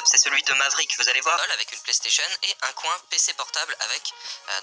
c'est celui de Maverick, vous allez voir. Avec une PlayStation et un coin PC portable avec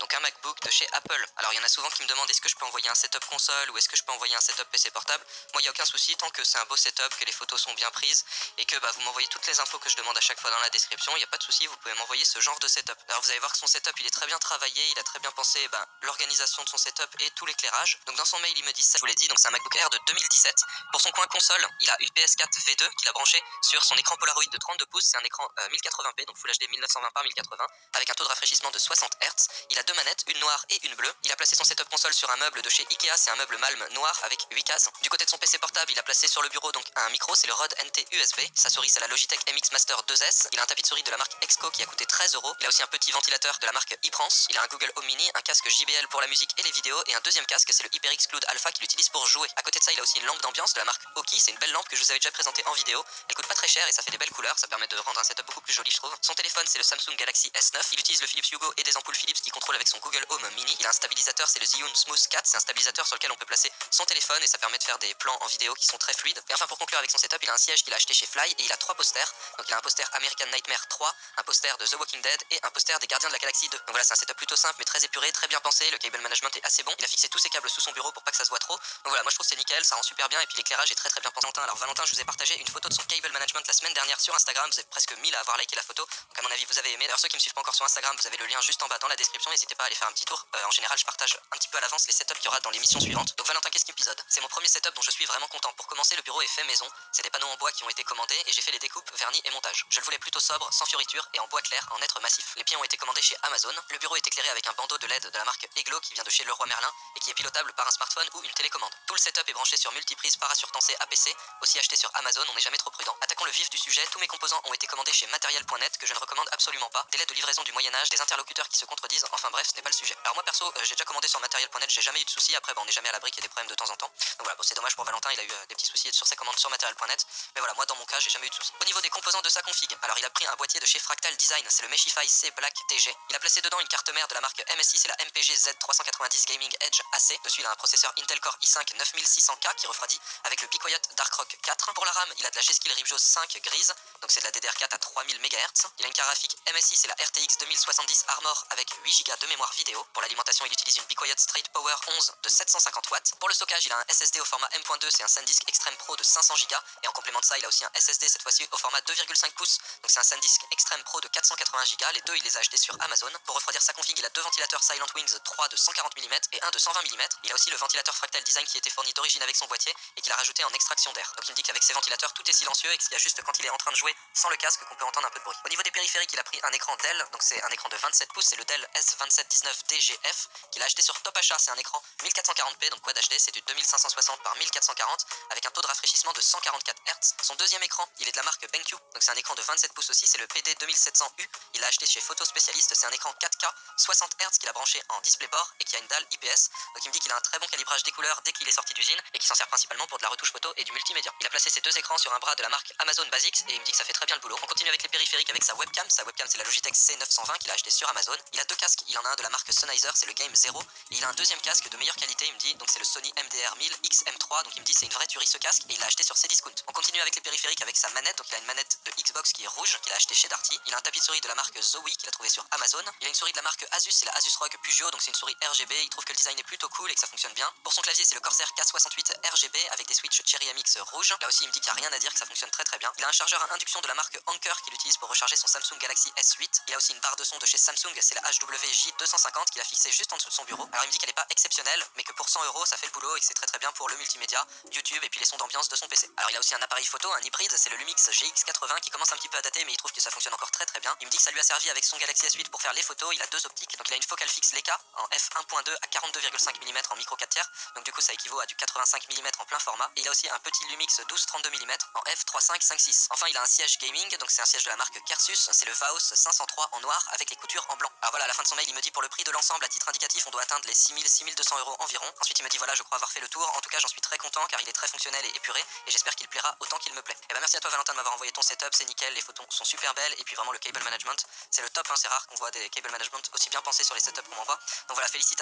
donc un MacBook de chez Apple. Alors il y en a souvent qui me demandent est-ce que je peux envoyer un setup console ou est-ce que je peux envoyer un setup PC portable. Moi il n'y a aucun souci tant que c'est un beau setup, que les photos sont bien prises et que vous m'envoyez toutes les infos que je demande à chaque fois dans la description, il n'y a pas de souci, vous pouvez m'envoyer ce genre de setup. Alors vous allez voir que son setup il est très bien travaillé, il a très bien pensé l'organisation de son setup et tout l'éclairage. Donc dans son mail il me dit ça, je vous l'ai dit, donc c'est un MacBook Air de 2017. Pour son coin console, il a une PS4 V2 qu'il a branché sur son écran Polaroid de 32 pouces, c'est un écran 1080p, donc Full HD 1920 par 1080, avec un taux de rafraîchissement de 60 Hz. Il a deux manettes, une noire et une bleue. Il a placé son setup console sur un meuble de chez Ikea, c'est un meuble Malm noir avec 8 cases. Du côté de son PC portable, il a placé sur le bureau donc un micro, c'est le Rode NT USB. Sa souris c'est la Logitech MX Master 2S. Il a un tapis de souris de la marque Exco qui a coûté 13 euros. Il a aussi un petit ventilateur de la marque iPrance. Il a un Google Home Mini, un casque JBL pour la musique et les vidéos et un deuxième casque, c'est le HyperX Cloud Alpha qu'il utilise pour jouer. À côté de ça, il a aussi une lampe d'ambiance de la marque Oki, c'est une belle lampe que je vous avais déjà présentée en vidéo. Elle coûte pas très cher et ça fait des belles couleurs, ça permet de rendre un setup beaucoup plus joli je trouve. Son téléphone c'est le Samsung Galaxy S9, il utilise le Philips Hugo et des ampoules Philips qui contrôle avec son Google Home Mini. Il a un stabilisateur, c'est le Zhiyun Smooth 4, c'est un stabilisateur sur lequel on peut placer son téléphone et ça permet de faire des plans en vidéo qui sont très fluides. Et enfin pour conclure avec son setup, il a un siège qu'il a acheté chez Fly et il a 3 posters. Donc il a un poster American Nightmare 3, un poster de The Walking Dead et un poster des Gardiens de la Galaxie 2. Donc voilà, c'est un setup plutôt simple mais très épuré, très bien pensé, le cable management est assez bon. Il a fixé tous ses câbles sous son bureau pour pas que ça se voit trop. Donc voilà, moi je trouve c'est nickel, ça rend super bien et puis l'éclairage est très bien pensé. Alors Valentin, je vous ai partagé une photo de son cable management la semaine dernière sur Instagram, vous êtes presque 1000 à avoir liké la photo. Donc à mon avis vous avez aimé. D'ailleurs ceux qui me suivent pas encore sur Instagram, vous avez le lien juste en bas dans la description, n'hésitez pas à aller faire un petit tour. En général je partage un petit peu à l'avance les setups qu'il y aura dans l'émission suivante. Donc Valentin, qu'est-ce épisode? C'est mon premier setup dont je suis vraiment content. Pour commencer, le bureau est fait maison, c'est des panneaux en bois qui ont été commandés et j'ai fait les découpes, vernis et montage. Je le voulais plutôt sobre, sans fioritures et en bois clair, en être massif. Les pieds ont été commandés chez Amazon. Le bureau est éclairé avec un bandeau de LED de la marque Eglo qui vient de chez Leroy Merlin et qui est pilotable par un smartphone ou une télécommande. Tout le setup est branché sur multiprise parasurtensé APC, aussi acheté sur Amazon, on n'est jamais trop prudent. Attaquons le vif du sujet, tous mes composants ont été commandés chez Material.net que je ne recommande absolument pas. Délai de livraison du Moyen-Âge, des interlocuteurs qui se contredisent, enfin bref, ce n'est pas le sujet. Alors moi perso, j'ai déjà commandé sur Material.net, j'ai jamais eu de soucis, après on n'est jamais à l'abri qu'il y ait des problèmes de temps en temps. Donc voilà, c'est dommage pour Valentin, il a eu des petits soucis sur ses commandes sur Material.net, mais voilà, moi dans mon cas, j'ai jamais eu de soucis. Au niveau des composants de sa config, alors il a pris un boîtier de chez Fractal Design, c'est le Meshify C Black TG. Il a placé dedans une carte mère de la marque MSI, c'est la MPG Z390 Gaming Edge AC. Dessus, il a un processeur Intel Core i5 9600K qui refroidit avec le Picoyot Dark Rock 4. Pour la RAM, il a de la G-Skill Ripjaw 5 grise, donc c'est de la DDR4 à 3000 MHz. Il a une carte graphique MSI, c'est la RTX 2070 Armor avec 8 Go de mémoire vidéo. Pour l'alimentation, il utilise une Picoyot Straight Power 11 de 750 watts. Pour le stockage, il a un SSD au format M.2, c'est un SanDisk Extreme Pro de 500 Go. Et en complément de ça, il a aussi un SSD cette fois-ci au format 2,5 pouces, donc c'est un SanDisk Extreme Pro de 480 Go. Les deux, il les a achetés sur Amazon. Pour refroidir sa config, il a deux ventilateurs Silent Wings 3 de 140 mm et un de 120 mm. Il a aussi le ventilateur Fractal Design qui était fourni d'origine avec son boîtier et qu'il a rajouté en extraction d'air. Donc il me dit qu'avec ses ventilateurs, tout est silencieux et qu'il y a juste quand il est en train de jouer sans le casque qu'on peut entendre un peu de bruit. Au niveau des périphériques, il a pris un écran Dell, donc c'est un écran de 27 pouces, c'est le Dell S2719DGF qu'il a acheté sur Top Achat. C'est un écran 1440p, donc Quad HD, c'est du 2560 par 1440 avec un taux de rafraîchissement de 144 Hz. Son deuxième écran, il est de la marque BenQ, donc c'est un écran de 27 pouces aussi, c'est le PD2700U. Il l'a acheté chez Photo Spécialiste, c'est un écran 4K 60 Hz qu'il a branché en DisplayPort et qui a une dalle IPS. Donc il me dit qu'il a un très bon calibrage des couleurs dès qu'il est sorti d'usine et qu'il s'en sert principalement pour de la retouche photo et du multimédia. Il a placé ses deux écrans sur un bras de la marque Amazon Basics et il me dit que ça fait très bien le boulot. On continue avec les périphériques avec sa webcam. Sa webcam c'est la Logitech C920 qu'il a acheté sur Amazon. Il a deux casques, il en a un de la marque Sennheiser, c'est le Game Zero, et il a un deuxième casque de meilleure qualité, il me dit, donc c'est le Sony MDR1000 XM3, donc il me dit c'est une vraie tuerie ce casque et il l'a acheté sur Cdiscount. On continue avec les périphériques avec sa manette, donc il a une manette de Xbox qui est rouge qu'il a acheté chez Darty. Il a un tapis de souris de la marque Zowie qu'il a trouvé sur Amazon. Il a une souris de la marque Asus, c'est la Asus ROG Pugio, donc c'est une souris RGB. Il trouve que le design est plutôt cool et que ça fonctionne bien. Pour son clavier, c'est le Corsair K68 RGB avec des switches Cherry MX rouge. Là aussi, il me dit qu'il n'y a rien à dire, que ça fonctionne très bien. Il a un chargeur à induction de la marque Anker qu'il utilise pour recharger son Samsung Galaxy S8. Il a aussi une barre de son de chez Samsung, c'est la HWJ250 qu'il a fixée juste en dessous de son bureau. Alors il me dit qu'elle n'est pas exceptionnelle, mais que pour 100 euros ça fait le boulot et que c'est très bien pour le multimédia, YouTube et puis les sons d'ambiance de son PC. Alors il a aussi un appareil photo, un hybride, c'est le Lumix GX80 qui commence un petit peu à dater, mais il trouve que ça fonctionne encore très bien. Il me dit que ça lui a servi avec son Galaxy S8 pour faire les photos. Il a deux optiques, donc il a une focale fixe Leica en f1.2 à 42,5 mm en micro 4 tiers, donc du coup ça équivaut à du 85 mm en plein format. Et il a aussi un petit Lumix 12-32 mm en f3.5-5.6. Enfin il a un siège gaming, donc c'est un siège de la marque Kersus, c'est le Vaos 503 en noir avec les coutures en blanc. Alors voilà, à la fin de son mail il me dit pour le prix de l'ensemble à titre indicatif on doit atteindre les 6 200 euros environ. Ensuite il me dit voilà, je crois avoir fait le tour, en tout cas j'en suis très content car il est très fonctionnel et épuré et j'espère qu'il plaira autant qu'il me plaît. Et bah merci à toi Valentin de m'avoir envoyé ton setup, c'est nickel, les photos sont super belles et puis vraiment le cable management c'est le top, hein, c'est rare qu'on voit des cable management aussi bien pensés sur les setups qu'on m'envoie. Donc voilà, félicitations.